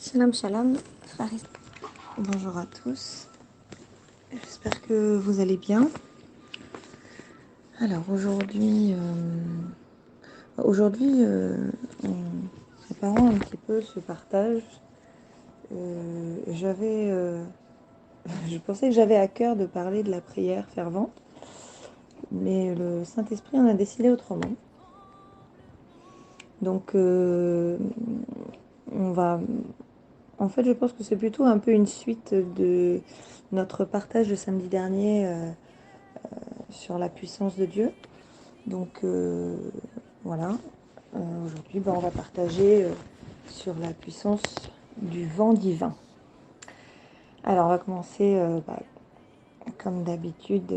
Shalom, shalom, frères et sœurs. Bonjour à tous. J'espère que vous allez bien. Alors aujourd'hui, en préparant un petit peu ce partage, je pensais que j'avais à cœur de parler de la prière fervente, mais le Saint-Esprit en a décidé autrement. Donc, en fait, je pense que c'est plutôt un peu une suite de notre partage de samedi dernier sur la puissance de Dieu. Donc voilà, aujourd'hui on va partager sur la puissance du vent divin. Alors on va commencer comme d'habitude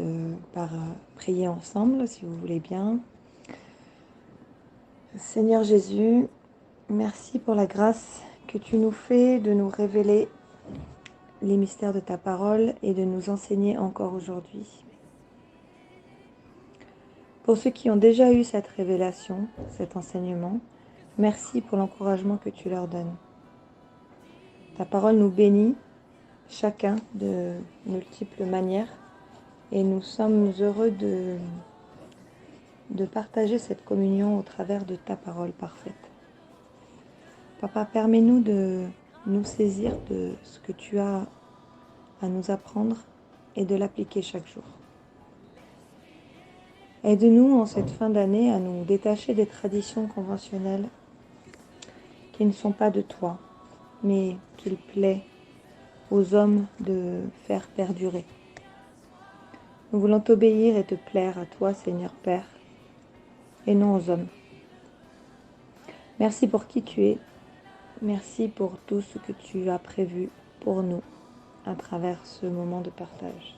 par prier ensemble si vous voulez bien. Seigneur Jésus, merci pour la grâce que tu nous fais de nous révéler les mystères de ta parole et de nous enseigner encore aujourd'hui. Pour ceux qui ont déjà eu cette révélation, cet enseignement, merci pour l'encouragement que tu leur donnes. Ta parole nous bénit, chacun de multiples manières, et nous sommes heureux de partager cette communion au travers de ta parole parfaite. Papa, permets-nous de nous saisir de ce que tu as à nous apprendre et de l'appliquer chaque jour. Aide-nous en cette fin d'année à nous détacher des traditions conventionnelles qui ne sont pas de toi, mais qu'il plaît aux hommes de faire perdurer. Nous voulons t'obéir et te plaire à toi, Seigneur Père, et non aux hommes. Merci pour qui tu es. Merci pour tout ce que tu as prévu pour nous à travers ce moment de partage.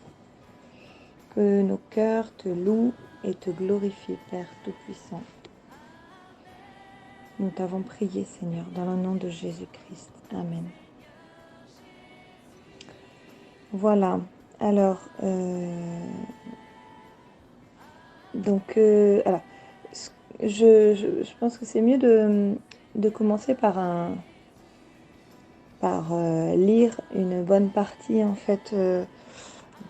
Que nos cœurs te louent et te glorifient, Père Tout-Puissant. Nous t'avons prié, Seigneur, dans le nom de Jésus-Christ. Amen. Voilà. Alors, je pense que c'est mieux de commencer par lire une bonne partie en fait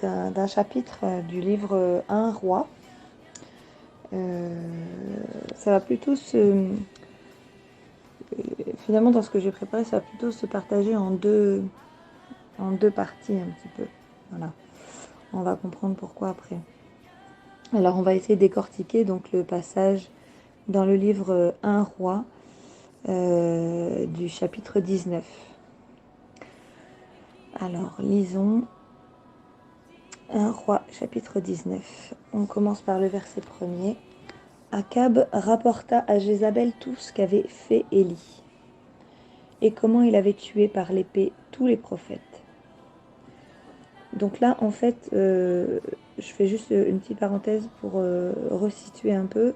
d'un chapitre du livre 1 Roi. Ça va plutôt finalement dans ce que j'ai préparé, ça va plutôt se partager en deux parties un petit peu. Voilà. On va comprendre pourquoi après. Alors on va essayer de décortiquer donc le passage dans le livre 1 Roi du chapitre 19. Alors lisons 1 Roi chapitre 19. On commence par le verset 1er. Akab rapporta à Jézabel tout ce qu'avait fait Élie et comment il avait tué par l'épée tous les prophètes. Donc là, en fait, je fais juste une petite parenthèse pour resituer un peu.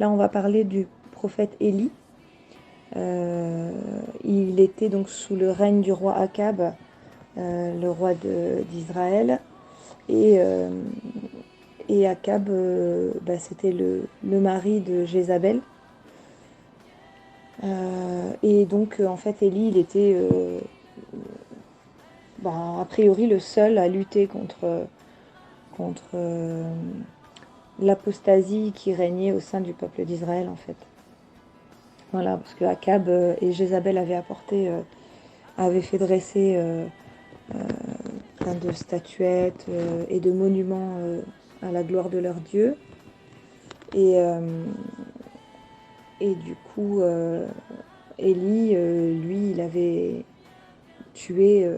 Là, on va parler du prophète Élie. Il était donc sous le règne du roi Akab, le roi d'Israël. Et Akab, c'était le mari de Jézabel. Et donc, en fait, Élie, il était a priori le seul à lutter contre l'apostasie qui régnait au sein du peuple d'Israël, en fait. Voilà, parce que Akab et Jézabel avaient fait dresser plein de statuettes et de monuments à la gloire de leur Dieu. Et du coup, Élie, lui, il avait tué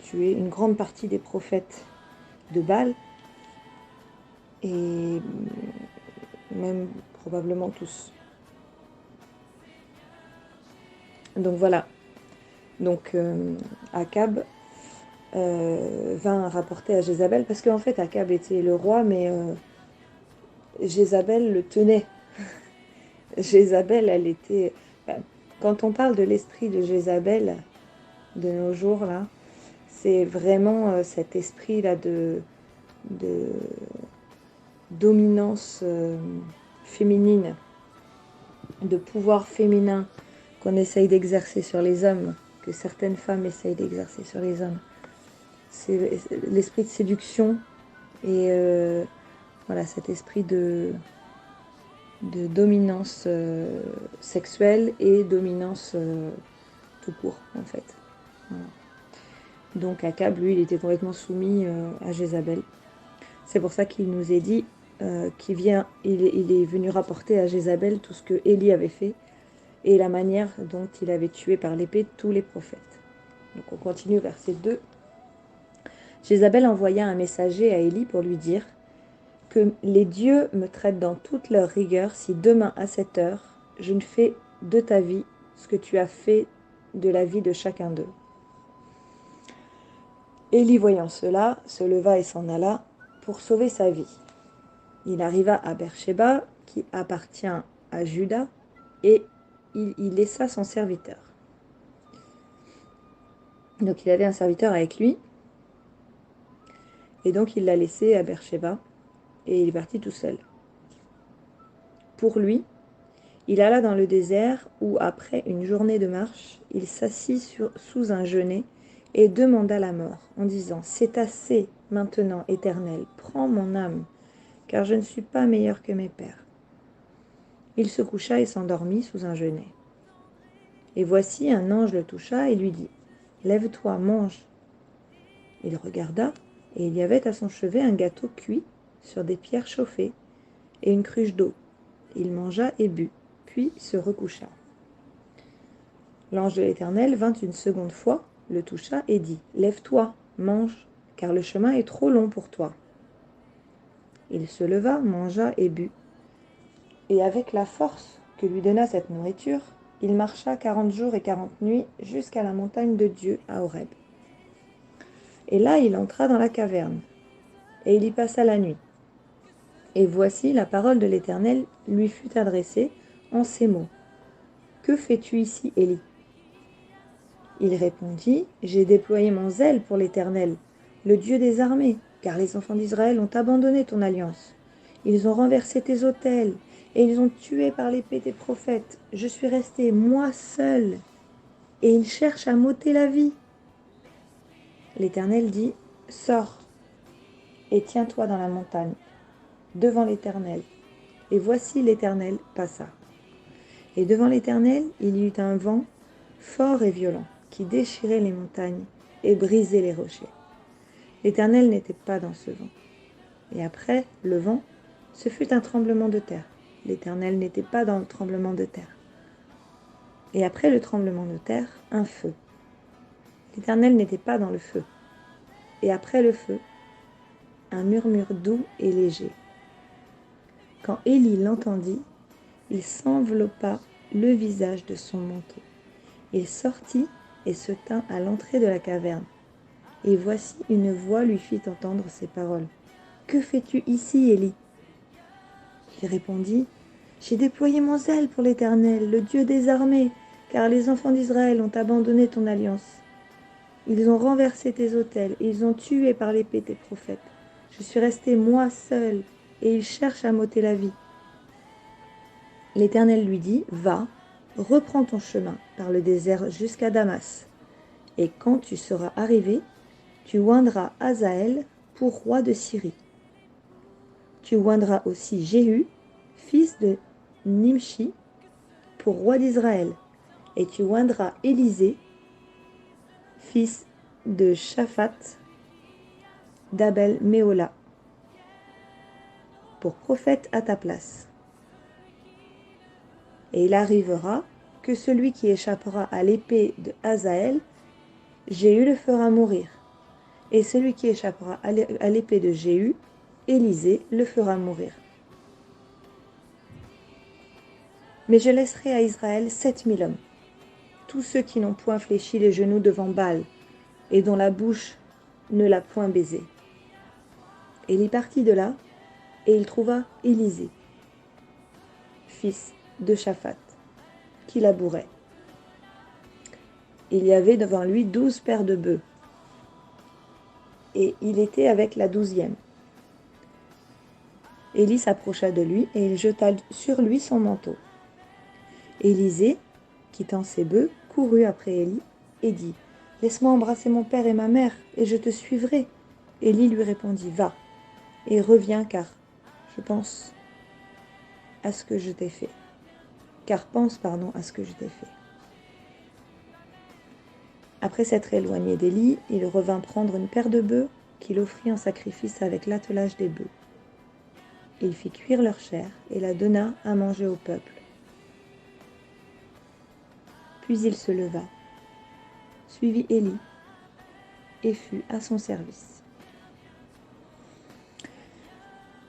tué une grande partie des prophètes de Baal, et même probablement tous. Donc voilà. Donc Akab vint rapporter à Jézabel, parce qu'en fait Akab était le roi, mais Jézabel le tenait. Jézabel, elle était... Quand on parle de l'esprit de Jézabel de nos jours, là, c'est vraiment cet esprit-là de dominance féminine, de pouvoir féminin qu'on essaye d'exercer sur les hommes, que certaines femmes essayent d'exercer sur les hommes. C'est l'esprit de séduction et voilà, cet esprit de dominance sexuelle et dominance tout court, en fait. Voilà. Donc Akab, lui, il était complètement soumis à Jézabel. C'est pour ça qu'il nous est dit il est venu rapporter à Jézabel tout ce que Élie avait fait et la manière dont il avait tué par l'épée tous les prophètes. Donc on continue verset 2. Jézabel envoya un messager à Élie pour lui dire que les dieux me traitent dans toute leur rigueur si demain à cette heure, je ne fais de ta vie ce que tu as fait de la vie de chacun d'eux. Élie, voyant cela, se leva et s'en alla pour sauver sa vie. Il arriva à Beersheba, qui appartient à Juda, et il y laissa son serviteur. Donc il avait un serviteur avec lui, et donc il l'a laissé à Beersheba, et il est parti tout seul. Pour lui, il alla dans le désert où, après une journée de marche, il s'assit sous un genêt et demanda la mort, en disant « C'est assez maintenant, Éternel, prends mon âme, car je ne suis pas meilleur que mes pères. » Il se coucha et s'endormit sous un genêt. Et voici un ange le toucha et lui dit « Lève-toi, mange. » Il regarda, et il y avait à son chevet un gâteau cuit sur des pierres chauffées et une cruche d'eau. Il mangea et but, puis se recoucha. L'ange de l'Éternel vint une seconde fois, le toucha et dit « Lève-toi, mange, car le chemin est trop long pour toi. » Il se leva, mangea et but. Et avec la force que lui donna cette nourriture, il marcha 40 jours et 40 nuits jusqu'à la montagne de Dieu à Horeb. Et là il entra dans la caverne, et il y passa la nuit. Et voici la parole de l'Éternel lui fut adressée en ces mots. « Que fais-tu ici, Élie » Il répondit, « J'ai déployé mon zèle pour l'Éternel, le Dieu des armées, car les enfants d'Israël ont abandonné ton alliance. Ils ont renversé tes autels, et ils ont tué par l'épée tes prophètes. Je suis resté, moi seul, et ils cherchent à m'ôter la vie. » L'Éternel dit, « Sors, et tiens-toi dans la montagne, devant l'Éternel. » Et voici l'Éternel passa. Et devant l'Éternel, il y eut un vent fort et violent, qui déchirait les montagnes et brisait les rochers. L'Éternel n'était pas dans ce vent. Et après le vent, ce fut un tremblement de terre. L'Éternel n'était pas dans le tremblement de terre. Et après le tremblement de terre, un feu. L'Éternel n'était pas dans le feu. Et après le feu, un murmure doux et léger. Quand Élie l'entendit, il s'enveloppa le visage de son manteau. Il sortit et se tint à l'entrée de la caverne. Et voici une voix lui fit entendre ces paroles. « Que fais-tu ici, Élie » Il répondit, « J'ai déployé mon zèle pour l'Éternel, le Dieu des armées, car les enfants d'Israël ont abandonné ton alliance. Ils ont renversé tes autels, et ils ont tué par l'épée tes prophètes. Je suis resté moi seul, et ils cherchent à m'ôter la vie. » L'Éternel lui dit, « Va, reprends ton chemin par le désert jusqu'à Damas, et quand tu seras arrivé, tu oindras Hazaël pour roi de Syrie. Tu oindras aussi Jéhu, fils de Nimshi, pour roi d'Israël, et tu oindras Élisée, fils de Shaphat, d'Abel-Méhola, pour prophète à ta place. Et il arrivera que celui qui échappera à l'épée de Hazaël, Jéhu le fera mourir. Et celui qui échappera à l'épée de Jéhu, Élisée le fera mourir. Mais je laisserai à Israël 7000 hommes, tous ceux qui n'ont point fléchi les genoux devant Baal, et dont la bouche ne l'a point baisé. » Et il partit de là, et il trouva Élisée, fils de Shaphat, qui labourait. Il y avait devant lui 12 paires de bœufs, et il était avec la 12e. Élie s'approcha de lui, et il jeta sur lui son manteau. Élisée quittant ses bœufs, courut après Élie et dit « Laisse-moi embrasser mon père et ma mère, et je te suivrai. » Élie lui répondit « Va, et reviens, car je pense à ce que je t'ai fait. » Car pense, pardon, à ce que je t'ai fait. Après s'être éloigné d'Élie, il revint prendre une paire de bœufs qu'il offrit en sacrifice avec l'attelage des bœufs. Il fit cuire leur chair et la donna à manger au peuple. Puis il se leva, suivit Élie et fut à son service.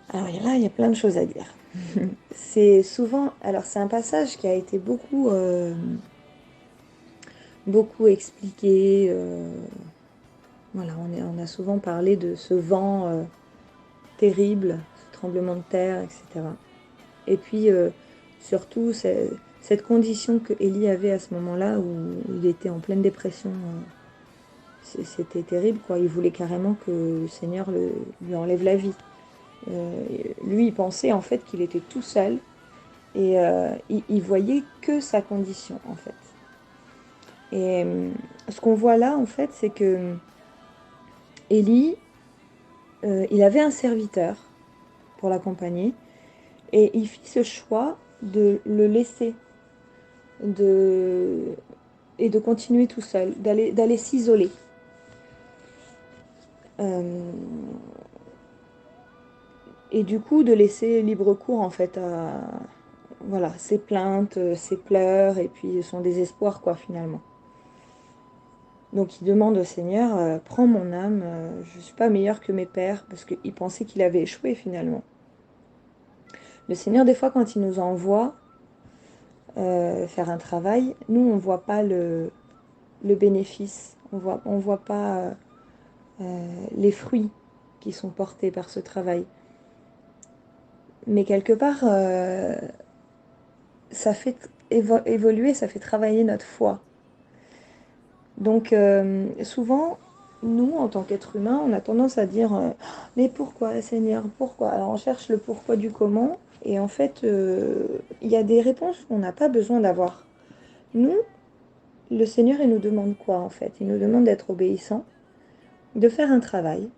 Alors là, il y a plein de choses à dire. C'est souvent, alors c'est un passage qui a été beaucoup expliqué. Voilà, on a souvent parlé de ce vent terrible, ce tremblement de terre, etc. Et puis surtout cette condition que Élie avait à ce moment-là où il était en pleine dépression. C'était terrible, quoi. Il voulait carrément que le Seigneur lui enlève la vie. Lui, il pensait en fait qu'il était tout seul et il voyait que sa condition, en fait. Et ce qu'on voit là, en fait, c'est que Élie, il avait un serviteur pour l'accompagner et il fit ce choix de le laisser et de continuer tout seul, d'aller s'isoler. Et du coup, de laisser libre cours, en fait, à voilà, ses plaintes, ses pleurs, et puis son désespoir, quoi, finalement. Donc il demande au Seigneur, prends mon âme, je ne suis pas meilleur que mes pères, parce qu'il pensait qu'il avait échoué, finalement. Le Seigneur, des fois, quand il nous envoie faire un travail, nous, on ne voit pas le bénéfice, on voit pas les fruits qui sont portés par ce travail. Mais quelque part, ça fait évoluer, ça fait travailler notre foi. Donc souvent, nous, en tant qu'êtres humains, on a tendance à dire mais pourquoi, Seigneur, pourquoi? Alors on cherche le pourquoi du comment, et en fait, il y a des réponses qu'on n'a pas besoin d'avoir. Nous, le Seigneur, il nous demande quoi, en fait? Il nous demande d'être obéissants, de faire un travail.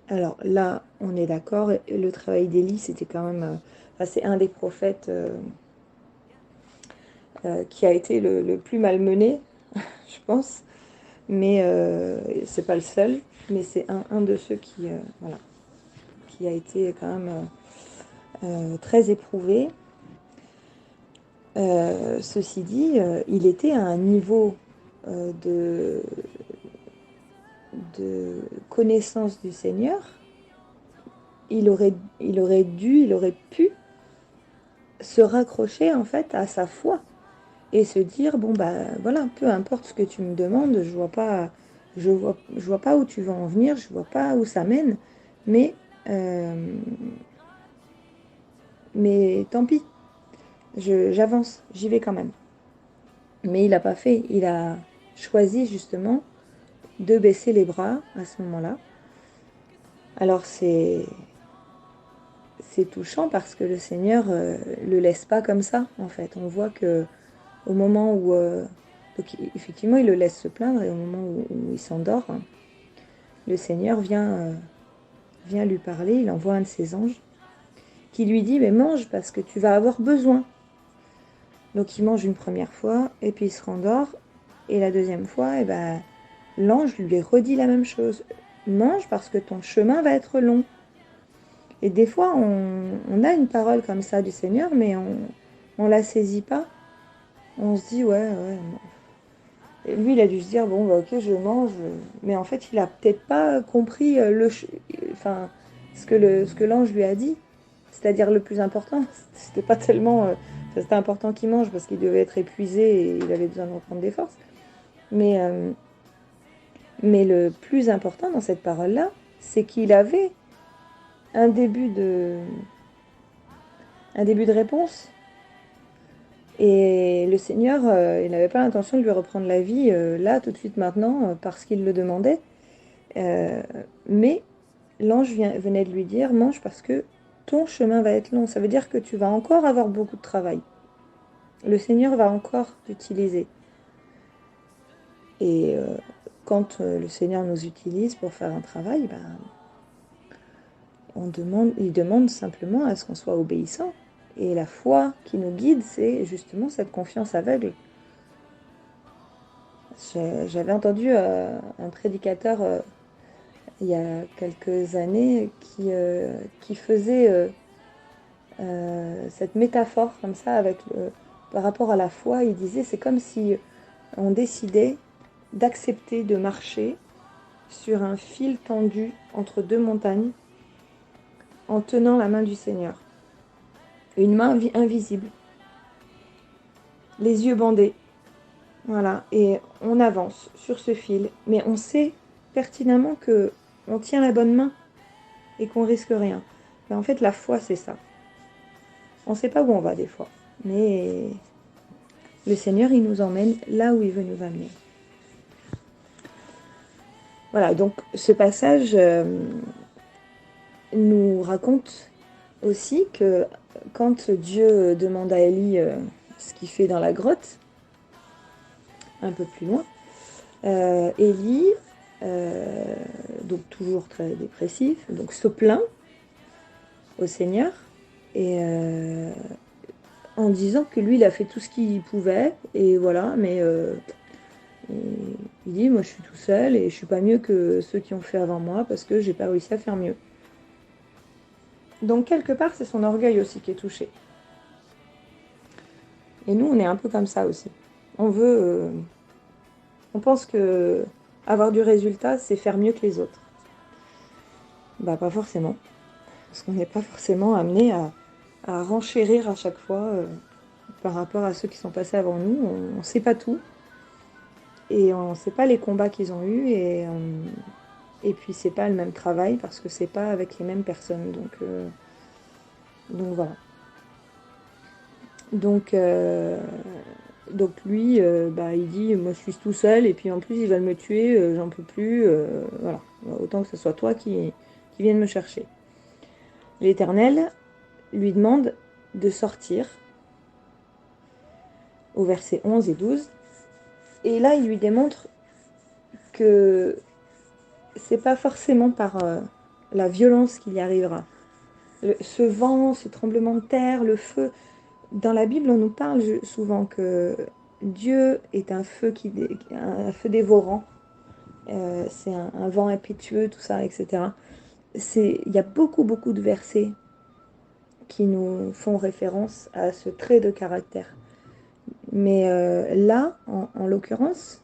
Alors là, on est d'accord, le travail d'Élie, c'était quand même... c'est un des prophètes qui a été le plus malmené, je pense. Mais c'est pas le seul, mais c'est un de ceux qui, voilà, qui a été quand même très éprouvé. Ceci dit, il était à un niveau de connaissance du Seigneur. Il aurait pu se raccrocher en fait à sa foi et se dire bon bah voilà, peu importe ce que tu me demandes, je vois pas où tu vas en venir, je vois pas où ça mène, mais tant pis, j'avance, j'y vais quand même. Mais il n'a pas fait, il a choisi justement de baisser les bras à ce moment-là. Alors c'est touchant parce que le Seigneur le laisse pas comme ça en fait. On voit que au moment où donc effectivement il le laisse se plaindre, et au moment où il s'endort, hein, le Seigneur vient lui parler. Il envoie un de ses anges qui lui dit mais mange parce que tu vas avoir besoin. Donc il mange une première fois et puis il se rendort, et la deuxième fois, l'ange lui redit la même chose. Mange parce que ton chemin va être long. Et des fois, on a une parole comme ça du Seigneur, mais on la saisit pas. On se dit, ouais. Et lui, il a dû se dire, bon, bah, ok, je mange. Mais en fait, il a peut-être pas compris enfin, ce que l'ange lui a dit. C'est-à-dire le plus important, c'était pas tellement... c'était important qu'il mange parce qu'il devait être épuisé et il avait besoin de reprendre des forces. Mais le plus important dans cette parole-là, c'est qu'il avait un début de réponse. Et le Seigneur, il n'avait pas l'intention de lui reprendre la vie là, tout de suite, maintenant, parce qu'il le demandait. Mais l'ange venait de lui dire, mange parce que ton chemin va être long. Ça veut dire que tu vas encore avoir beaucoup de travail. le Seigneur va encore t'utiliser. Et quand le Seigneur nous utilise pour faire un travail, ben, il demande simplement à ce qu'on soit obéissant. Et la foi qui nous guide, c'est justement cette confiance aveugle. J'avais entendu un prédicateur il y a quelques années qui faisait cette métaphore comme ça par rapport à la foi. Il disait c'est comme si on décidait d'accepter de marcher sur un fil tendu entre deux montagnes en tenant la main du Seigneur. Une main invisible, les yeux bandés. Voilà, et on avance sur ce fil, mais on sait pertinemment que on tient la bonne main et qu'on risque rien. Mais en fait, la foi, c'est ça. On ne sait pas où on va des fois, mais le Seigneur, il nous emmène là où il veut nous amener. Voilà, donc ce passage nous raconte aussi que quand Dieu demande à Élie ce qu'il fait dans la grotte, un peu plus loin, Élie, donc toujours très dépressif, donc se plaint au Seigneur et en disant que lui, il a fait tout ce qu'il pouvait et voilà, mais il dit moi je suis tout seul et je suis pas mieux que ceux qui ont fait avant moi parce que j'ai pas réussi à faire mieux. Donc quelque part, c'est son orgueil aussi qui est touché. Et nous, on est un peu comme ça aussi. On pense que avoir du résultat, c'est faire mieux que les autres. Bah pas forcément, parce qu'on n'est pas forcément amené à renchérir à chaque fois par rapport à ceux qui sont passés avant nous. On ne sait pas tout et on ne sait pas les combats qu'ils ont eus et puis c'est pas le même travail parce que c'est pas avec les mêmes personnes. Donc voilà. Donc lui, bah, il dit, moi je suis tout seul, et puis en plus ils veulent me tuer, j'en peux plus, voilà. Autant que ce soit toi qui vienne me chercher. L'Éternel lui demande de sortir, au verset 11 et 12, et là il lui démontre que c'est pas forcément par la violence qu'il y arrivera. Ce vent, ce tremblement de terre, le feu, dans la Bible, on nous parle souvent que Dieu est un un feu dévorant. C'est un vent impétueux, tout ça, etc. Il y a beaucoup, beaucoup de versets qui nous font référence à ce trait de caractère. Mais là, en l'occurrence,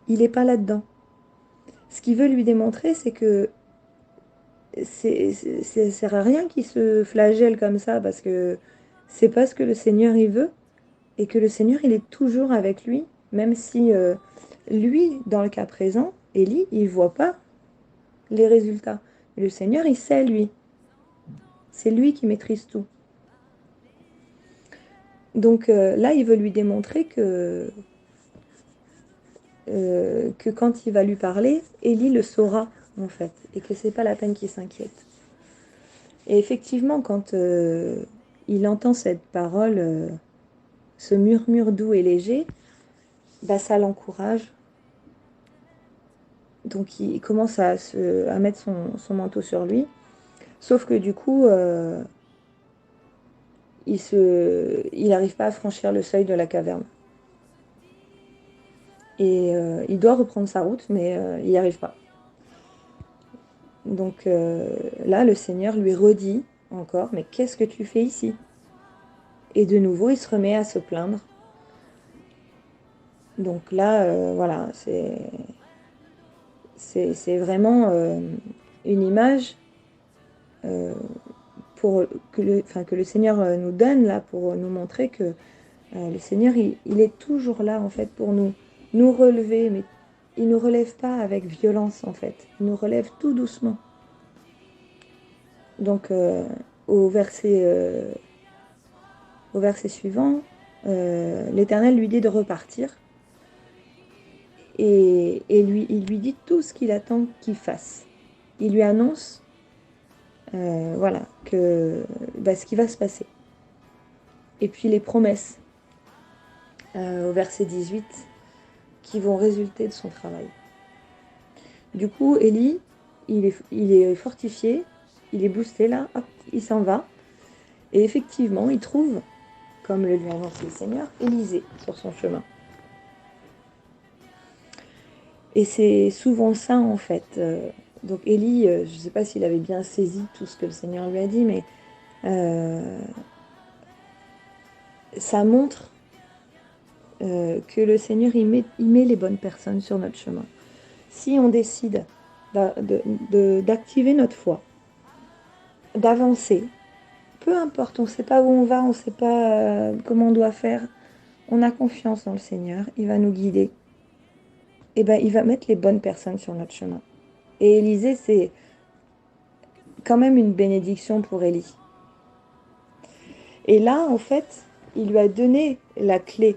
il n'est pas là-dedans. Ce qu'il veut lui démontrer, c'est que ça sert à rien qu'il se flagelle comme ça, parce que c'est pas ce que le Seigneur il veut. Et que le Seigneur, il est toujours avec lui, même si lui, dans le cas présent, Élie, il ne voit pas les résultats. Mais le Seigneur, il sait, lui. C'est lui qui maîtrise tout. Donc là, il veut lui démontrer que quand il va lui parler, Élie le saura, en fait, et que c'est pas la peine qu'il s'inquiète. Et effectivement, quand il entend cette parole, ce murmure doux et léger, bah, ça l'encourage. Donc il commence à mettre son manteau sur lui. Sauf que du coup, il n'arrive pas à franchir le seuil de la caverne. Et il doit reprendre sa route, mais il n'y arrive pas. Donc là, le Seigneur lui redit encore, mais qu'est-ce que tu fais ici? Et de nouveau, il se remet à se plaindre. Donc là, voilà, c'est vraiment une image que le Seigneur nous donne là pour nous montrer que le Seigneur, il est toujours là en fait pour nous relever, mais il ne nous relève pas avec violence en fait. Il nous relève tout doucement. Donc au verset suivant, l'Éternel lui dit de repartir et il lui dit tout ce qu'il attend qu'il fasse. Il lui annonce voilà, ce qui va se passer. Et puis les promesses. au verset 18, qui vont résulter de son travail. Du coup, Élie, il est fortifié, il est boosté là, hop, il s'en va. Et effectivement, il trouve, comme le lui annonce le Seigneur, Élisée sur son chemin. Et c'est souvent ça en fait. Donc Élie, je ne sais pas s'il avait bien saisi tout ce que le Seigneur lui a dit, mais euh, ça montre que le Seigneur, il met les bonnes personnes sur notre chemin. Si on décide d'activer notre foi, d'avancer, peu importe, on ne sait pas où on va, on ne sait pas comment on doit faire, on a confiance dans le Seigneur, il va nous guider. Et ben, il va mettre les bonnes personnes sur notre chemin. Et Élisée, c'est quand même une bénédiction pour Élie. Et là, en fait, il lui a donné la clé.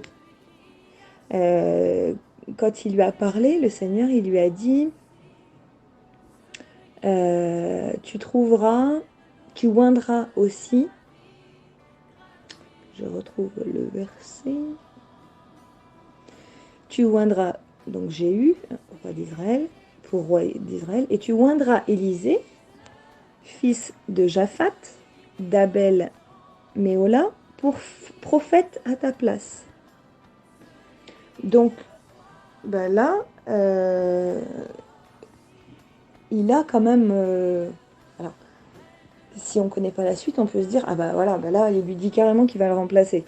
Euh, Quand il lui a parlé, le Seigneur, il lui a dit, tu trouveras, tu oindras aussi, je retrouve le verset, tu oindras, donc Jéhu, roi d'Israël, pour roi d'Israël, et tu oindras Élisée, fils de Japhat, d'Abel Méola, pour prophète à ta place. Donc, ben là, il a quand même... alors, si on ne connaît pas la suite, on peut se dire, ah bah voilà, bah là, il lui dit carrément qu'il va le remplacer.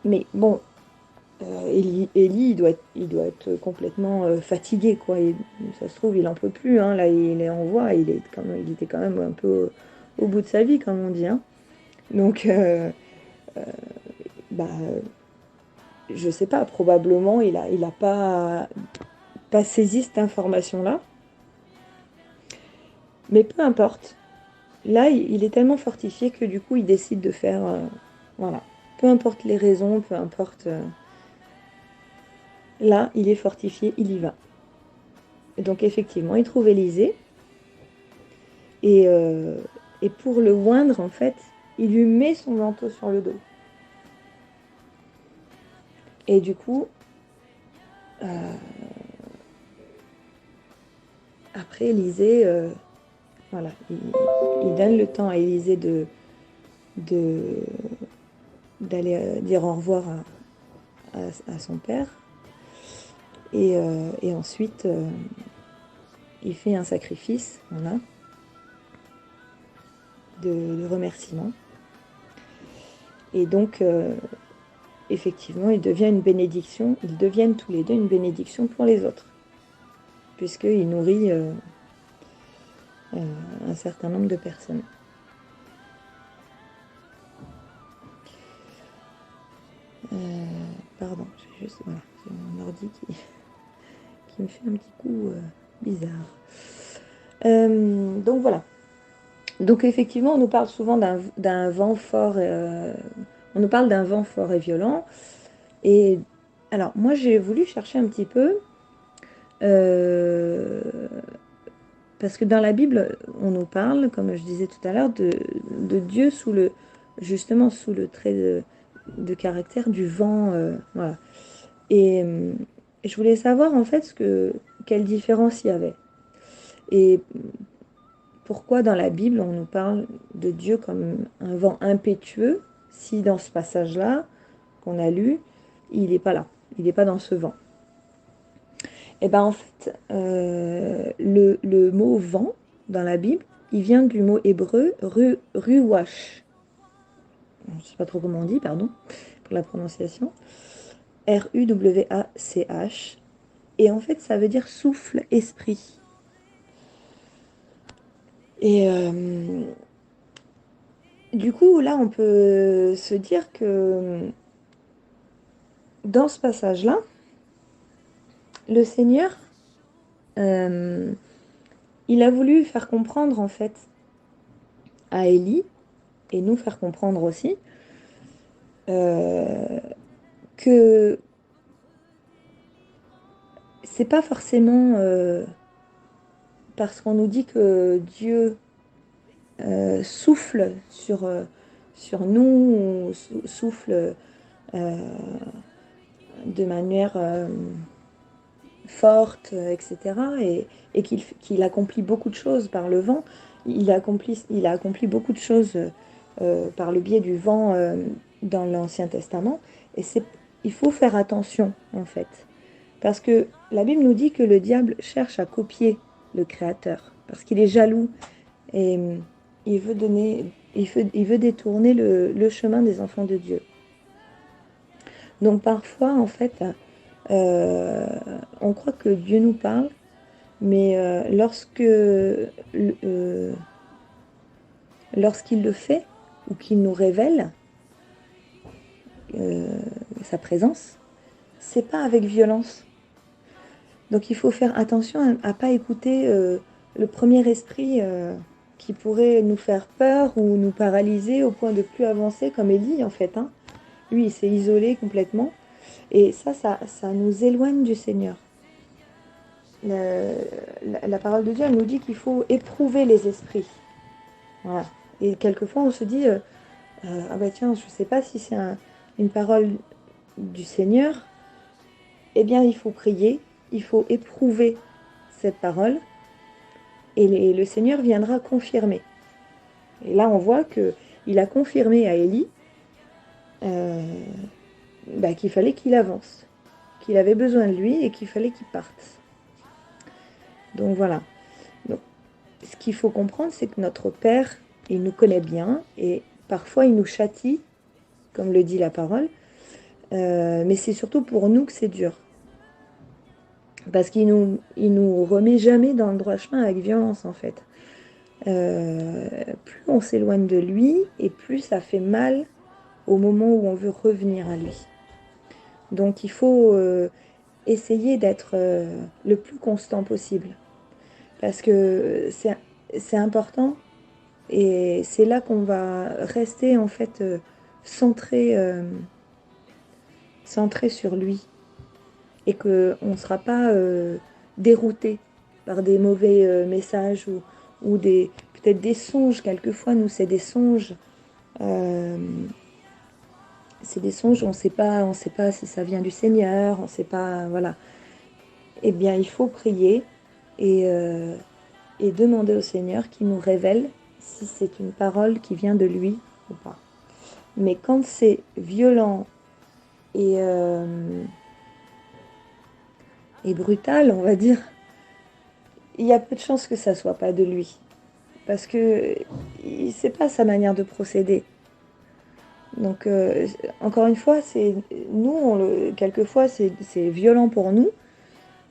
Mais bon, Élie, il doit être complètement fatigué, quoi. Et, ça se trouve, il n'en peut plus, hein. Là, il est en voie, il était quand même un peu au bout de sa vie, comme on dit, hein. Donc, bah, je sais pas, probablement, il a pas saisi cette information-là. Mais peu importe. Là, il est tellement fortifié que du coup, il décide de faire... voilà. Peu importe les raisons, peu importe... là, il est fortifié, il y va. Et donc, effectivement, il trouve Élisée. Et, euh, et pour le oindre, en fait, il lui met son manteau sur le dos. Et du coup, après, Élisée... voilà. Il donne le temps à Élisée de, d'aller dire au revoir à son père. Et ensuite, il fait un sacrifice, voilà, de remerciement. Et donc, effectivement, il devient une bénédiction. Ils deviennent tous les deux une bénédiction pour les autres, puisqu'il nourrit un certain nombre de personnes. Euh, Pardon, j'ai juste, voilà, c'est mon ordi qui me fait un petit coup bizarre. Donc voilà. Donc effectivement, on nous parle souvent d'un vent fort. On nous parle d'un vent fort et violent. Et alors, moi, j'ai voulu chercher un petit peu, euh, parce que dans la Bible, on nous parle, comme je disais tout à l'heure, de Dieu justement sous le trait de caractère du vent. Voilà. Et je voulais savoir en fait quelle différence il y avait. Et pourquoi dans la Bible, on nous parle de Dieu comme un vent impétueux, si dans ce passage-là qu'on a lu, il n'est pas là, il n'est pas dans ce vent. Et bien en fait, le mot vent dans la Bible, il vient du mot hébreu ruwash. Je ne sais pas trop comment on dit, pardon pour la prononciation. Ruwach. Et en fait, ça veut dire souffle, esprit. Et du coup, là, on peut se dire que dans ce passage-là, le Seigneur, euh, il a voulu faire comprendre en fait à Élie, et nous faire comprendre aussi, euh, que c'est pas forcément parce qu'on nous dit que Dieu souffle sur nous, ou souffle. euh, de manière forte, etc. Et qu'il accomplit beaucoup de choses par le vent. Il a accompli beaucoup de choses par le biais du vent dans l'Ancien Testament. Et il faut faire attention, en fait. Parce que la Bible nous dit que le diable cherche à copier le Créateur. Parce qu'il est jaloux et il veut détourner le chemin des enfants de Dieu. Donc parfois, en fait, euh, on croit que Dieu nous parle, mais lorsqu'il le fait ou qu'il nous révèle euh, sa présence, c'est pas avec violence. Donc il faut faire attention à pas écouter le premier esprit qui pourrait nous faire peur ou nous paralyser au point de plus avancer, comme Élie en fait. Hein. Lui, il s'est isolé complètement. Et ça nous éloigne du Seigneur. La parole de Dieu elle nous dit qu'il faut éprouver les esprits. Voilà. Et quelquefois, on se dit, ah bah tiens, je ne sais pas si c'est une parole du Seigneur. Eh bien, il faut prier, il faut éprouver cette parole, et le Seigneur viendra confirmer. Et là, on voit qu'il a confirmé à Élie euh, qu'il fallait qu'il avance, qu'il avait besoin de lui et qu'il fallait qu'il parte. Donc voilà. Donc, ce qu'il faut comprendre, c'est que notre Père, il nous connaît bien et parfois il nous châtie, comme le dit la parole, mais c'est surtout pour nous que c'est dur. Parce il nous remet jamais dans le droit chemin avec violence, en fait. Plus on s'éloigne de lui, et plus ça fait mal au moment où on veut revenir à lui. Donc il faut essayer d'être le plus constant possible. Parce que c'est important, et c'est là qu'on va rester, en fait, centré sur lui. Et qu'on ne sera pas dérouté par des mauvais messages ou peut-être des songes. Quelquefois, nous, euh, c'est des songes, on sait pas si ça vient du Seigneur, on sait pas, voilà. Eh bien, il faut prier et, euh, et demander au Seigneur qu'il nous révèle si c'est une parole qui vient de lui ou pas. Mais quand c'est violent et, euh, et brutal, on va dire, il y a peu de chances que ça soit pas de lui. Parce que c'est pas sa manière de procéder. Donc, encore une fois, quelquefois, c'est violent pour nous,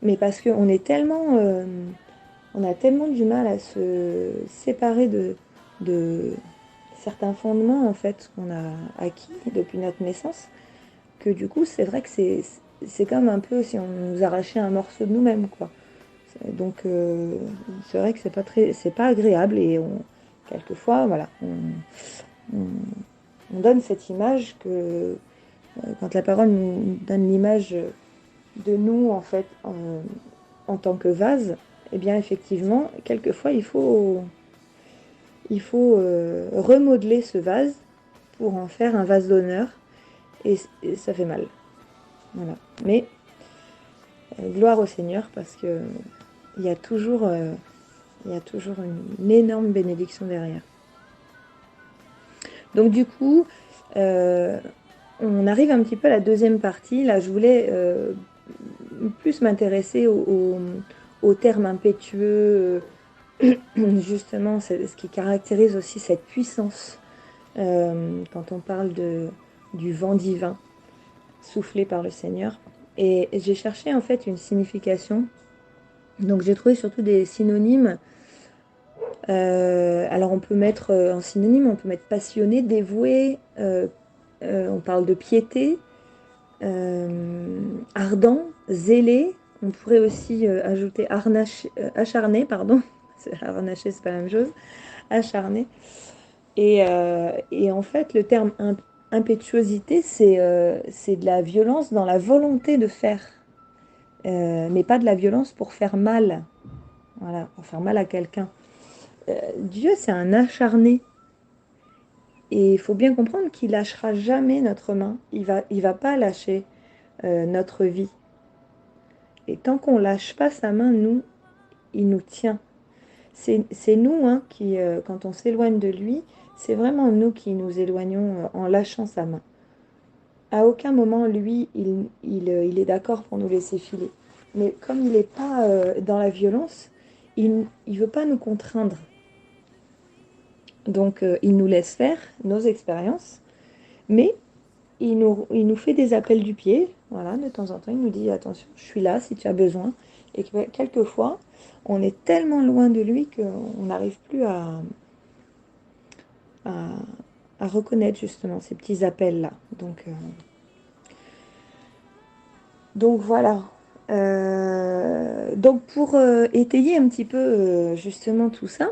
mais parce qu'on est on a tellement du mal à se séparer de certains fondements, en fait, qu'on a acquis depuis notre naissance, que du coup, c'est vrai que c'est comme un peu si on nous arrachait un morceau de nous-mêmes, quoi. Donc, c'est vrai que c'est pas agréable et quelquefois, voilà, on- on donne cette image que quand la parole nous donne l'image de nous en fait en tant que vase, eh bien effectivement, quelquefois il faut remodeler ce vase pour en faire un vase d'honneur et ça fait mal. Voilà. Mais gloire au Seigneur parce que il y a toujours, euh, il y a toujours une énorme bénédiction derrière. Donc du coup, euh, on arrive un petit peu à la deuxième partie. Là, je voulais plus m'intéresser aux termes impétueux. Justement, c'est ce qui caractérise aussi cette puissance quand on parle du vent divin soufflé par le Seigneur. Et j'ai cherché en fait une signification. Donc j'ai trouvé surtout des synonymes. Alors on peut mettre en synonyme, on peut mettre passionné, dévoué. On parle de piété, ardent, zélé. On pourrait aussi ajouter acharné, pardon. Harnaché, c'est pas la même chose. Acharné. Et en fait, le terme impétuosité, c'est de la violence dans la volonté de faire, mais pas de la violence pour faire mal. Voilà, pour faire mal à quelqu'un. Dieu, c'est un acharné. Et il faut bien comprendre qu'il lâchera jamais notre main. Il va pas lâcher notre vie. Et tant qu'on lâche pas sa main, nous, il nous tient. C'est nous hein, qui, quand on s'éloigne de lui, c'est vraiment nous qui nous éloignons en lâchant sa main. À aucun moment, lui, il est d'accord pour nous laisser filer. Mais comme il n'est pas dans la violence, il ne veut pas nous contraindre. Donc, il nous laisse faire nos expériences, mais il nous fait des appels du pied. Voilà, de temps en temps, il nous dit, attention, je suis là si tu as besoin. Et que quelquefois, on est tellement loin de lui qu'on n'arrive plus à, à reconnaître justement ces petits appels-là. Donc voilà. Donc pour étayer un petit peu justement tout ça,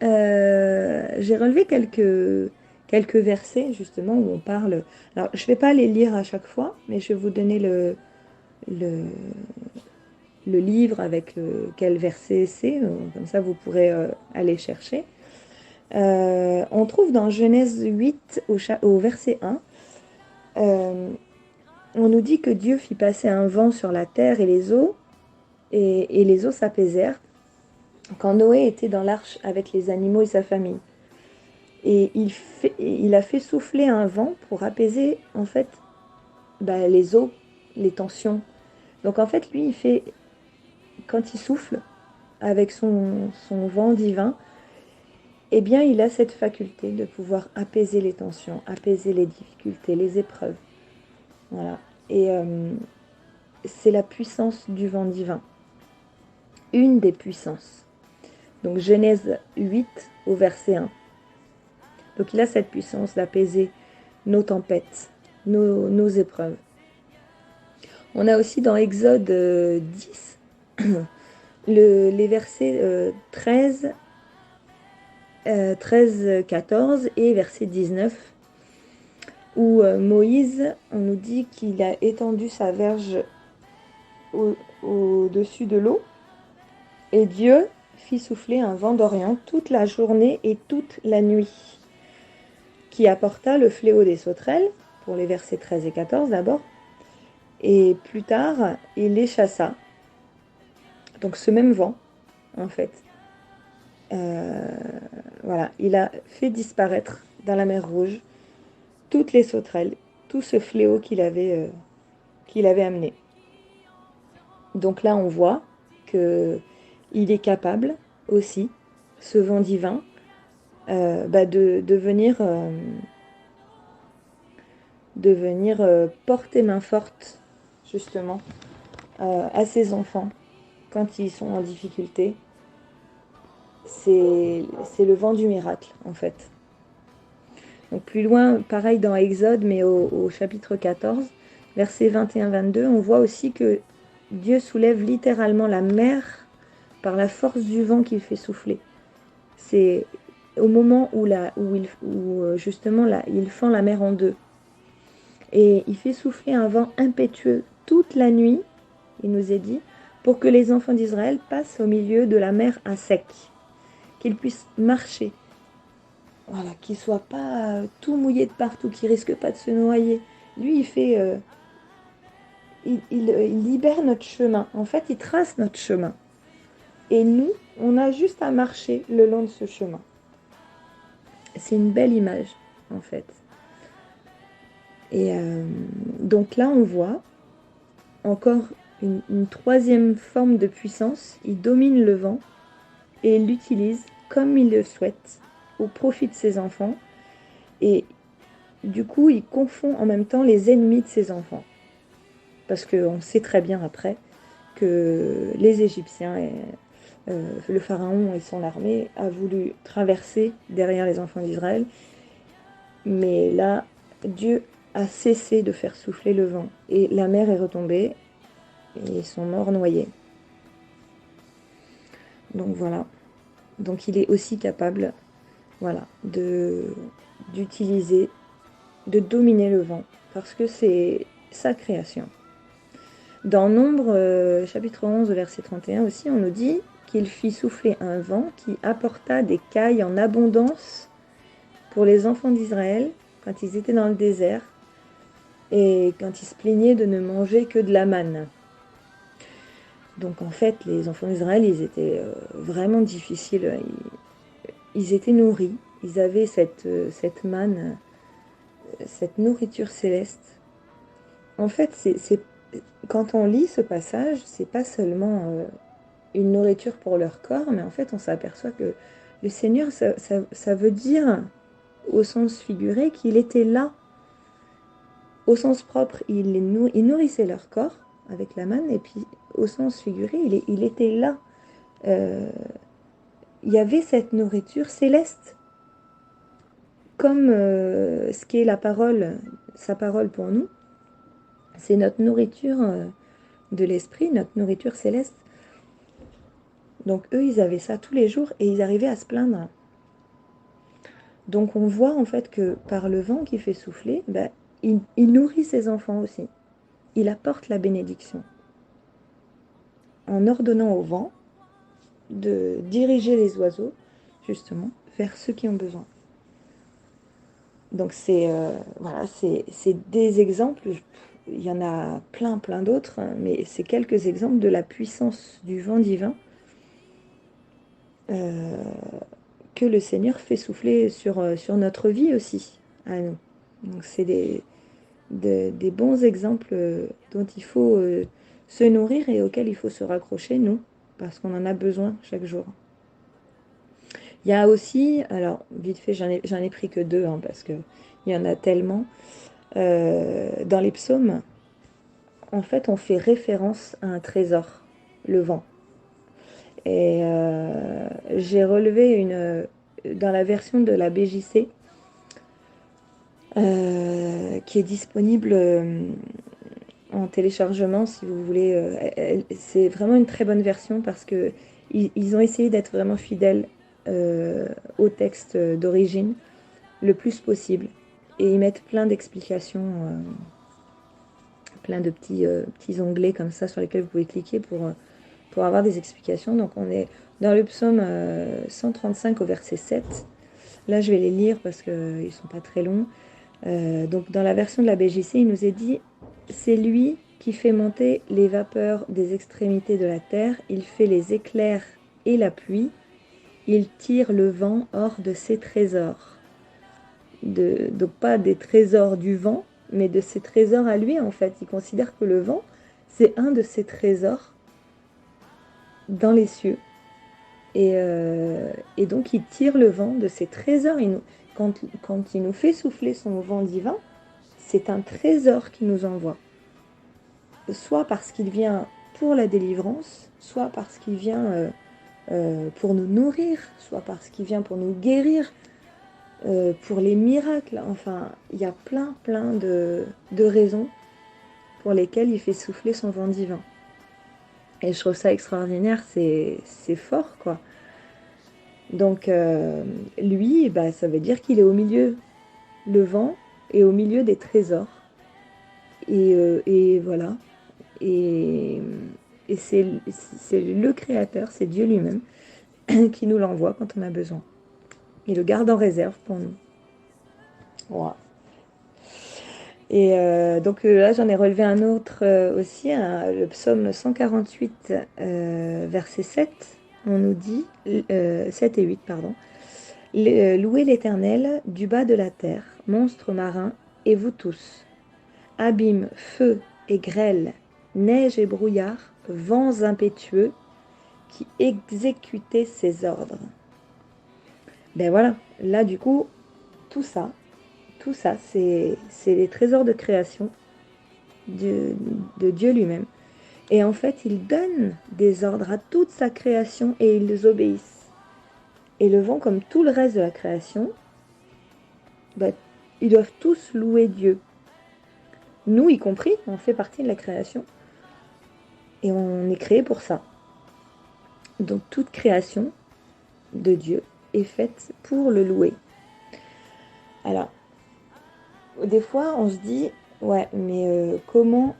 j'ai relevé quelques versets justement où on parle. Alors je ne vais pas les lire à chaque fois, mais je vais vous donner le, le livre avec quel verset c'est, comme ça vous pourrez aller chercher. On trouve dans Genèse 8 au verset 1, on nous dit que Dieu fit passer un vent sur la terre et les eaux, et les eaux s'apaisèrent quand Noé était dans l'arche avec les animaux et sa famille. Et il a fait souffler un vent pour apaiser en fait les eaux, les tensions. Donc en fait, lui, quand il souffle avec son vent divin, eh bien, il a cette faculté de pouvoir apaiser les tensions, apaiser les difficultés, les épreuves. Voilà. Et c'est la puissance du vent divin. Une des puissances. Donc Genèse 8 au verset 1. Donc il a cette puissance d'apaiser nos tempêtes, nos épreuves. On a aussi dans Exode 10 les versets 13, 14 et verset 19 où Moïse, on nous dit qu'il a étendu sa verge au-dessus de l'eau et Dieu fit souffler un vent d'Orient toute la journée et toute la nuit, qui apporta le fléau des sauterelles, pour les versets 13 et 14 d'abord, et plus tard, il les chassa. Donc ce même vent, en fait, voilà, il a fait disparaître dans la mer Rouge toutes les sauterelles, tout ce fléau qu'il avait amené. Donc là, on voit qu'il est capable aussi, ce vent divin, de venir porter main forte, justement, à ses enfants quand ils sont en difficulté. C'est le vent du miracle, en fait. Donc plus loin, pareil dans Exode, mais au chapitre 14, versets 21-22, on voit aussi que Dieu soulève littéralement la mer par la force du vent qu'il fait souffler. C'est au moment où justement il fend la mer en deux. Et il fait souffler un vent impétueux toute la nuit, il nous est dit, pour que les enfants d'Israël passent au milieu de la mer à sec, qu'ils puissent marcher. Voilà, qu'ils ne soient pas tout mouillés de partout, qu'ils ne risquent pas de se noyer. Lui, il libère notre chemin. En fait, il trace notre chemin. Et nous, on a juste à marcher le long de ce chemin. C'est une belle image, en fait. Et donc là, on voit encore une troisième forme de puissance. Il domine le vent et il l'utilise comme il le souhaite, au profit de ses enfants. Et du coup, il confond en même temps les ennemis de ses enfants. Parce qu'on sait très bien après que les Égyptiens, le pharaon et son armée a voulu traverser derrière les enfants d'Israël. Mais là, Dieu a cessé de faire souffler le vent. Et la mer est retombée et ils sont morts noyés. Donc voilà. Donc il est aussi capable, voilà, d'utiliser, de dominer le vent. Parce que c'est sa création. Dans Nombre, chapitre 11, verset 31 aussi, on nous dit qu'il fit souffler un vent qui apporta des cailles en abondance pour les enfants d'Israël, quand ils étaient dans le désert, et quand ils se plaignaient de ne manger que de la manne. Donc en fait, les enfants d'Israël, ils étaient vraiment difficiles. Ils étaient nourris, ils avaient cette manne, cette nourriture céleste. En fait, quand on lit ce passage, c'est pas seulement une nourriture pour leur corps, mais en fait, on s'aperçoit que le Seigneur, ça veut dire, au sens figuré, qu'il était là. Au sens propre, il nourrissait leur corps avec la manne, et puis au sens figuré, il était là. Euh, il y avait cette nourriture céleste, comme ce qu'est la parole, sa parole pour nous. C'est notre nourriture de l'esprit, notre nourriture céleste. Donc eux, ils avaient ça tous les jours et ils arrivaient à se plaindre. Donc on voit en fait que par le vent qui fait souffler, ben, il nourrit ses enfants aussi. Il apporte la bénédiction en ordonnant au vent de diriger les oiseaux, justement, vers ceux qui ont besoin. Donc voilà, c'est des exemples, il y en a plein, plein d'autres, mais c'est quelques exemples de la puissance du vent divin euh, que le Seigneur fait souffler sur notre vie aussi, à nous. Donc c'est des bons exemples dont il faut se nourrir et auxquels il faut se raccrocher, nous, parce qu'on en a besoin chaque jour. Il y a aussi, alors vite fait, j'en ai pris que deux, hein, parce qu'il y en a tellement. Dans les psaumes, en fait, on fait référence à un trésor, le vent. Et j'ai relevé dans la version de la BJC, qui est disponible en téléchargement si vous voulez. C'est vraiment une très bonne version parce que ils ont essayé d'être vraiment fidèles au texte d'origine le plus possible. Et ils mettent plein d'explications, plein de petits onglets comme ça sur lesquels vous pouvez cliquer pour avoir des explications. Donc on est dans le psaume 135 au verset 7. Là, je vais les lire parce qu'ils ne sont pas très longs. Donc dans la version de la BJC, il nous est dit « C'est lui qui fait monter les vapeurs des extrémités de la terre, il fait les éclairs et la pluie, il tire le vent hors de ses trésors. » Donc pas des trésors du vent, mais de ses trésors à lui en fait. Il considère que le vent, c'est un de ses trésors dans les cieux. Et donc il tire le vent de ses trésors. Quand il nous fait souffler son vent divin, c'est un trésor qu'il nous envoie. Soit parce qu'il vient pour la délivrance, soit parce qu'il vient pour nous nourrir, soit parce qu'il vient pour nous guérir, pour les miracles. Enfin, il y a plein de raisons pour lesquelles il fait souffler son vent divin. Et je trouve ça extraordinaire, c'est fort, quoi. Donc, lui, bah, ça veut dire qu'il est au milieu. Le vent est au milieu des trésors. Et voilà. Et c'est le Créateur, c'est Dieu lui-même, qui nous l'envoie quand on a besoin. Il le garde en réserve pour nous. Wow. Et donc là, j'en ai relevé un autre aussi, le psaume 148, verset 7. On nous dit, 7 et 8, pardon. Louez l'Éternel du bas de la terre, monstres marins, et vous tous. Abîme, feu et grêle, neige et brouillard, vents impétueux, qui exécutez ses ordres. Ben voilà, là du coup, tout ça, c'est les trésors de création de Dieu lui-même. Et en fait, il donne des ordres à toute sa création et ils les obéissent. Et le vent, comme tout le reste de la création, bah, ils doivent tous louer Dieu. Nous, y compris, on fait partie de la création. Et on est créé pour ça. Donc toute création de Dieu est faite pour le louer. Alors, des fois, on se dit, ouais, mais comment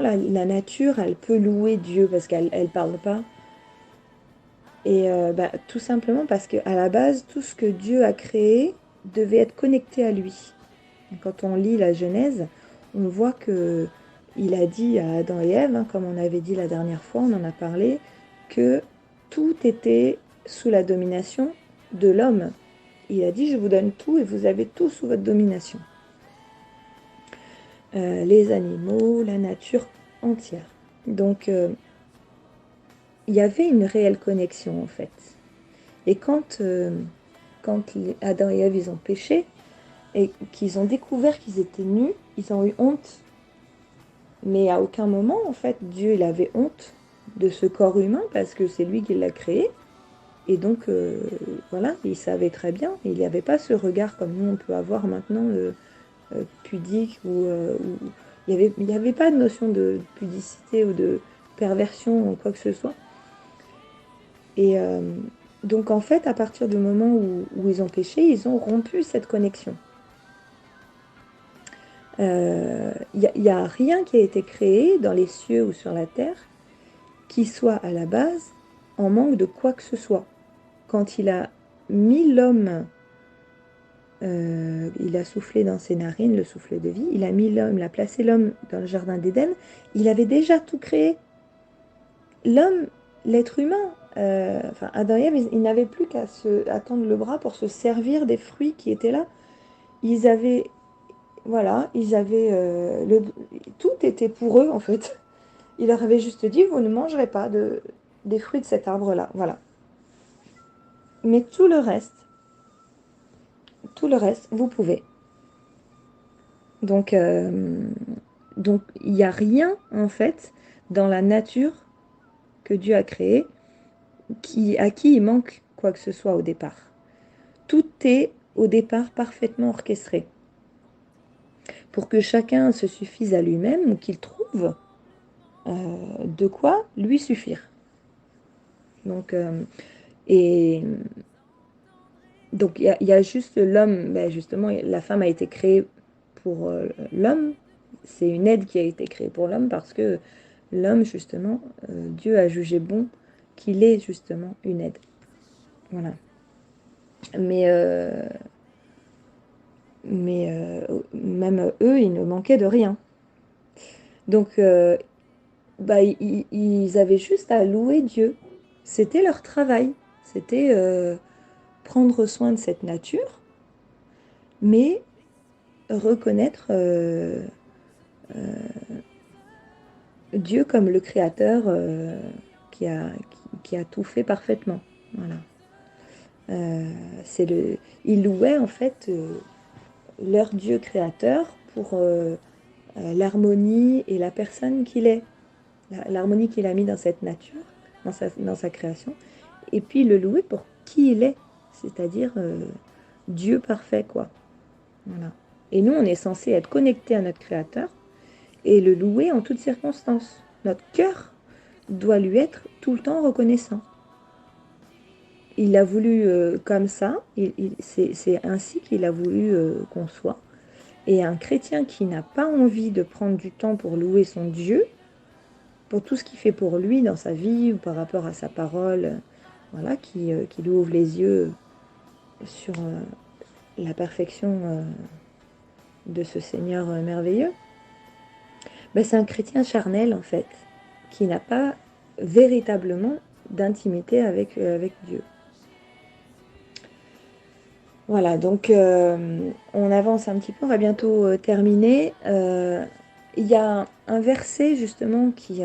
la nature, elle peut louer Dieu parce qu'elle ne parle pas. Et tout simplement parce qu'à la base, tout ce que Dieu a créé devait être connecté à lui. Quand on lit la Genèse, on voit que il a dit à Adam et Ève, comme on avait dit la dernière fois, on en a parlé, que tout était sous la domination de l'homme. Il a dit, je vous donne tout et vous avez tout sous votre domination. Les animaux, la nature entière. Donc, il y avait une réelle connexion en fait. Et quand Adam et Ève, ils ont péché, et qu'ils ont découvert qu'ils étaient nus, ils ont eu honte. Mais à aucun moment, en fait, Dieu, il avait honte de ce corps humain parce que c'est lui qui l'a créé. Et donc, voilà, il savait très bien. Il n'y avait pas ce regard comme nous, on peut avoir maintenant, pudique, ou il y avait pas de notion de pudicité ou de perversion ou quoi que ce soit. Et donc, en fait, à partir du moment où ils ont péché, ils ont rompu cette connexion. Il y a rien qui a été créé dans les cieux ou sur la terre qui soit à la base en manque de quoi que ce soit. Quand il a mis l'homme, il a soufflé dans ses narines le souffle de vie, il a mis l'homme, il a placé l'homme dans le jardin d'Éden, il avait déjà tout créé. L'homme, l'être humain, enfin Adam et Ève, ils n'avaient plus qu'à attendre le bras pour se servir des fruits qui étaient là. Ils avaient, voilà, tout était pour eux en fait. Il leur avait juste dit, vous ne mangerez pas des fruits de cet arbre-là, voilà. Mais tout le reste, vous pouvez. Donc, donc il n'y a rien, en fait, dans la nature que Dieu a créée à qui il manque quoi que ce soit au départ. Tout est, au départ, parfaitement orchestré pour que chacun se suffise à lui-même ou qu'il trouve de quoi lui suffire. Donc, et donc il y a juste l'homme, ben justement, la femme a été créée pour l'homme. C'est une aide qui a été créée pour l'homme parce que l'homme, justement, Dieu a jugé bon qu'il ait justement une aide. Voilà. Mais, même eux, ils ne manquaient de rien. Donc, ils avaient juste à louer Dieu. C'était leur travail. C'était prendre soin de cette nature, mais reconnaître Dieu comme le créateur qui a, qui a tout fait parfaitement. Voilà. Ils louaient en fait leur Dieu créateur pour l'harmonie et la personne qu'il est, l'harmonie qu'il a mis dans cette nature, dans sa création, et puis le louer pour qui il est, c'est-à-dire Dieu parfait, quoi. Voilà. Et nous, on est censé être connectés à notre créateur et le louer en toutes circonstances. Notre cœur doit lui être tout le temps reconnaissant. Il a voulu comme ça, c'est ainsi qu'il a voulu qu'on soit. Et un chrétien qui n'a pas envie de prendre du temps pour louer son Dieu, pour tout ce qu'il fait pour lui dans sa vie ou par rapport à sa parole, voilà, qui lui ouvre les yeux sur la perfection de ce Seigneur merveilleux, ben, c'est un chrétien charnel en fait, qui n'a pas véritablement d'intimité avec Dieu. Voilà, donc on avance un petit peu, on va bientôt terminer. Il y a un verset justement qui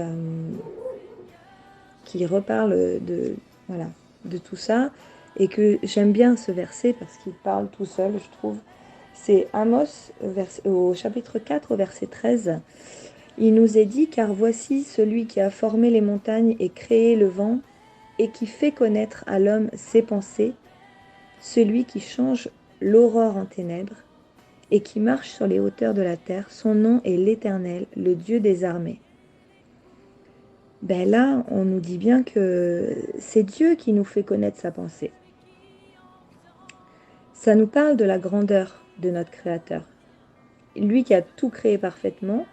reparle voilà, de tout ça, et que j'aime bien ce verset parce qu'il parle tout seul, je trouve. C'est Amos, au chapitre 4, au verset 13. Il nous est dit, car voici celui qui a formé les montagnes et créé le vent, et qui fait connaître à l'homme ses pensées, celui qui change l'aurore en ténèbres, et qui marche sur les hauteurs de la terre, son nom est l'Éternel, le Dieu des armées. Ben là, on nous dit bien que c'est Dieu qui nous fait connaître sa pensée. Ça nous parle de la grandeur de notre Créateur. Lui qui a tout créé parfaitement,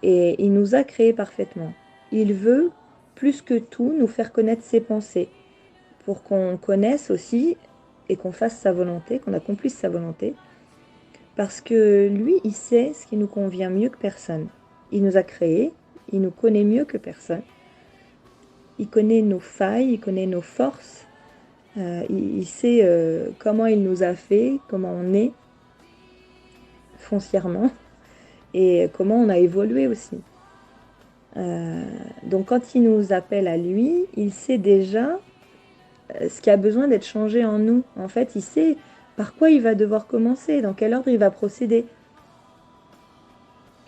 et il nous a créés parfaitement. Il veut, plus que tout, nous faire connaître ses pensées, pour qu'on connaisse aussi et qu'on fasse sa volonté, qu'on accomplisse sa volonté, parce que lui, il sait ce qui nous convient mieux que personne. Il nous a créés, il nous connaît mieux que personne. Il connaît nos failles, il connaît nos forces, il sait comment il nous a fait, comment on est foncièrement et comment on a évolué aussi. Donc quand il nous appelle à lui, il sait déjà ce qui a besoin d'être changé en nous. En fait, il sait par quoi il va devoir commencer, dans quel ordre il va procéder.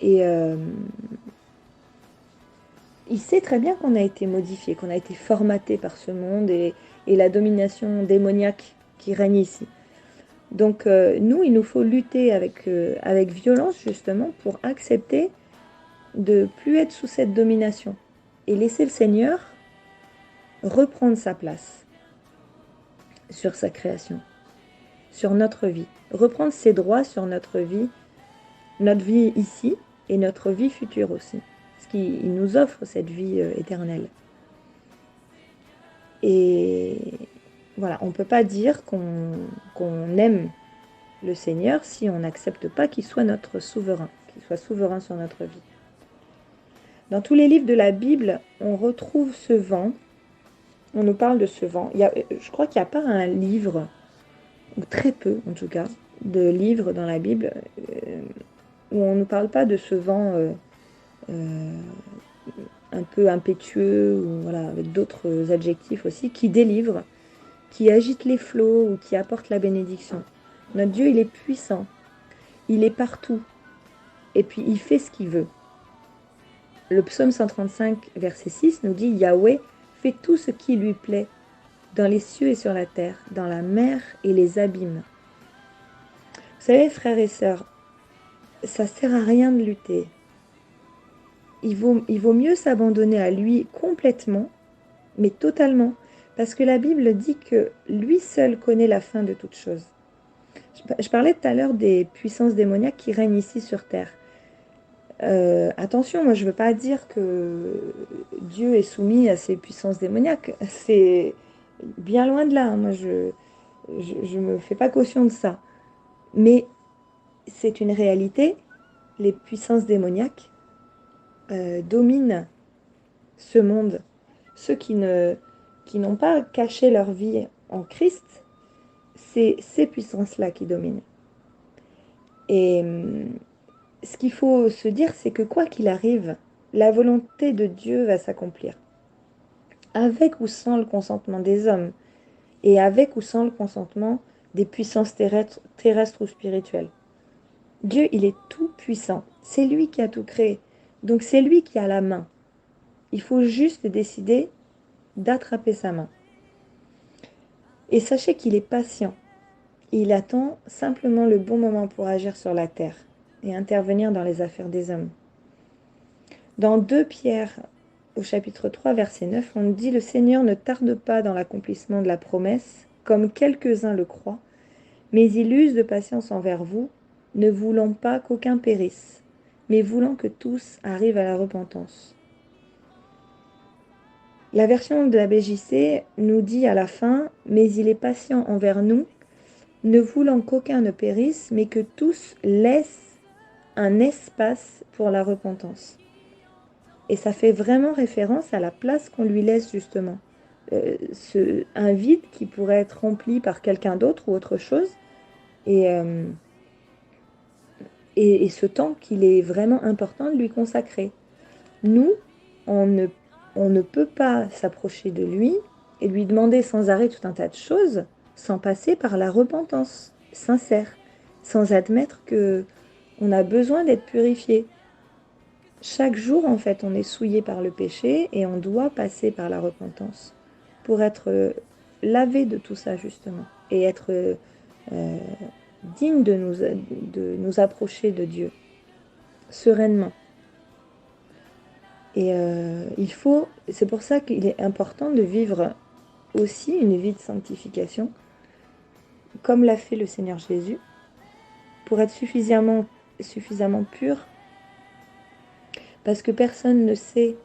Et il sait très bien qu'on a été modifié, qu'on a été formaté par ce monde et la domination démoniaque qui règne ici. Donc nous, il nous faut lutter avec violence justement pour accepter de plus être sous cette domination et laisser le Seigneur reprendre sa place sur sa création, sur notre vie, reprendre ses droits sur notre vie ici et notre vie future aussi, parce qu'il nous offre cette vie éternelle. Et voilà, on ne peut pas dire qu'on aime le Seigneur si on n'accepte pas qu'il soit notre souverain, qu'il soit souverain sur notre vie. Dans tous les livres de la Bible, on retrouve ce vent, on nous parle de ce vent. Je crois qu'il n'y a pas un livre, ou très peu en tout cas, de livres dans la Bible où on ne nous parle pas de ce vent un peu impétueux, ou voilà, avec d'autres adjectifs aussi, qui délivre, qui agite les flots ou qui apporte la bénédiction. Notre Dieu, il est puissant, il est partout, et puis il fait ce qu'il veut. Le psaume 135, verset 6 nous dit « Yahweh fait tout ce qui lui plaît, dans les cieux et sur la terre, dans la mer et les abîmes. » Vous savez, frères et sœurs, ça ne sert à rien de lutter. Il vaut mieux s'abandonner à lui complètement, mais totalement, parce que la Bible dit que lui seul connaît la fin de toute chose. Je parlais tout à l'heure des puissances démoniaques qui règnent ici sur terre. Attention, moi je ne veux pas dire que Dieu est soumis à ces puissances démoniaques. C'est bien loin de là. Moi je me fais pas caution de ça. Mais c'est une réalité. Les puissances démoniaques dominent ce monde. Ceux qui n'ont pas caché leur vie en Christ, c'est ces puissances-là qui dominent. Et ce qu'il faut se dire, c'est que quoi qu'il arrive, la volonté de Dieu va s'accomplir. Avec ou sans le consentement des hommes, et avec ou sans le consentement des puissances terrestres ou spirituelles. Dieu, il est tout puissant. C'est lui qui a tout créé. Donc c'est lui qui a la main. Il faut juste décider d'attraper sa main. Et sachez qu'il est patient. Il attend simplement le bon moment pour agir sur la terre et intervenir dans les affaires des hommes. Dans 2 Pierre, au chapitre 3, verset 9, on dit « Le Seigneur ne tarde pas dans l'accomplissement de la promesse, comme quelques-uns le croient, mais il use de patience envers vous, ne voulant pas qu'aucun périsse, mais voulant que tous arrivent à la repentance. » La version de la BJC nous dit à la fin « Mais il est patient envers nous, ne voulant qu'aucun ne périsse, mais que tous laissent un espace pour la repentance. » Et ça fait vraiment référence à la place qu'on lui laisse justement. Un vide qui pourrait être rempli par quelqu'un d'autre ou autre chose. Et ce temps qu'il est vraiment important de lui consacrer. Nous, on ne peut pas s'approcher de lui et lui demander sans arrêt tout un tas de choses sans passer par la repentance sincère, sans admettre qu'on a besoin d'être purifié. Chaque jour, en fait, on est souillé par le péché et on doit passer par la repentance pour être lavé de tout ça, justement, et être digne de nous approcher de Dieu sereinement. Et c'est pour ça qu'il est important de vivre aussi une vie de sanctification, comme l'a fait le Seigneur Jésus, pour être suffisamment pur, parce que personne ne sait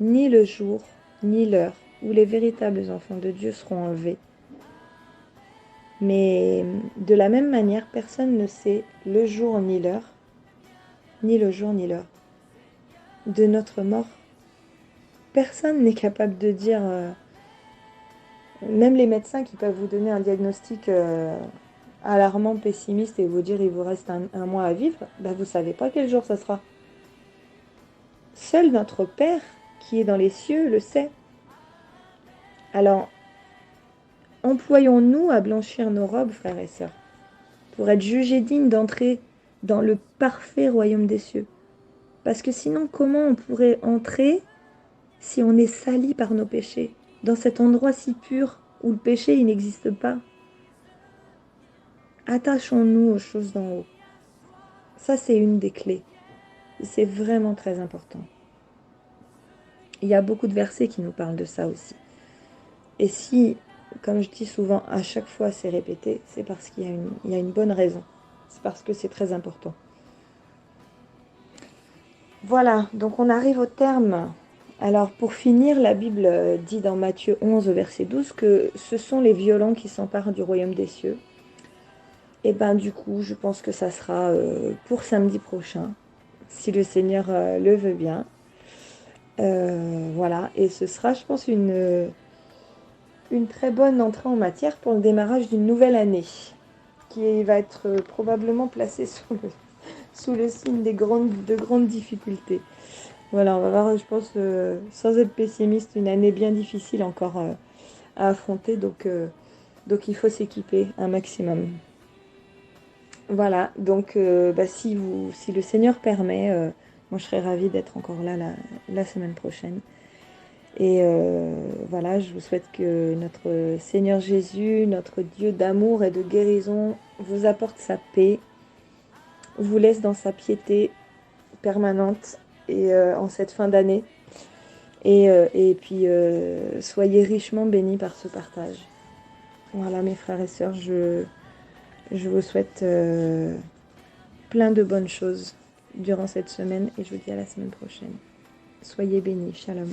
ni le jour, ni l'heure où les véritables enfants de Dieu seront enlevés. Mais de la même manière, personne ne sait le jour ni l'heure, ni le jour ni l'heure de notre mort. Personne n'est capable de dire, même les médecins qui peuvent vous donner un diagnostic alarmant, pessimiste et vous dire il vous reste un mois à vivre, bah vous ne savez pas quel jour ça sera. Seul notre Père qui est dans les cieux le sait. Alors, employons-nous à blanchir nos robes, frères et sœurs, pour être jugés dignes d'entrer dans le parfait royaume des cieux. Parce que sinon, comment on pourrait entrer si on est sali par nos péchés, dans cet endroit si pur où le péché il n'existe pas? Attachons-nous aux choses d'en haut. Ça, c'est une des clés. C'est vraiment très important. Il y a beaucoup de versets qui nous parlent de ça aussi. Et si, comme je dis souvent, à chaque fois c'est répété, c'est parce qu'il y a une bonne raison. C'est parce que c'est très important. Voilà, donc on arrive au terme. Alors pour finir, la Bible dit dans Matthieu 11, verset 12, que ce sont les violents qui s'emparent du royaume des cieux. Et ben du coup, je pense que ça sera pour samedi prochain, si le Seigneur le veut bien. Voilà, et ce sera, je pense, une très bonne entrée en matière pour le démarrage d'une nouvelle année, qui va être probablement placée sous le signe de grandes difficultés. Voilà, on va voir, je pense, sans être pessimiste, une année bien difficile encore à affronter, donc il faut s'équiper un maximum. Voilà, donc si le Seigneur permet, moi je serais ravie d'être encore là la semaine prochaine. Et voilà, je vous souhaite que notre Seigneur Jésus, notre Dieu d'amour et de guérison, vous apporte sa paix, vous laisse dans sa piété permanente et en cette fin d'année. Et puis, soyez richement bénis par ce partage. Voilà, mes frères et sœurs, je vous souhaite plein de bonnes choses durant cette semaine et je vous dis à la semaine prochaine. Soyez bénis. Shalom.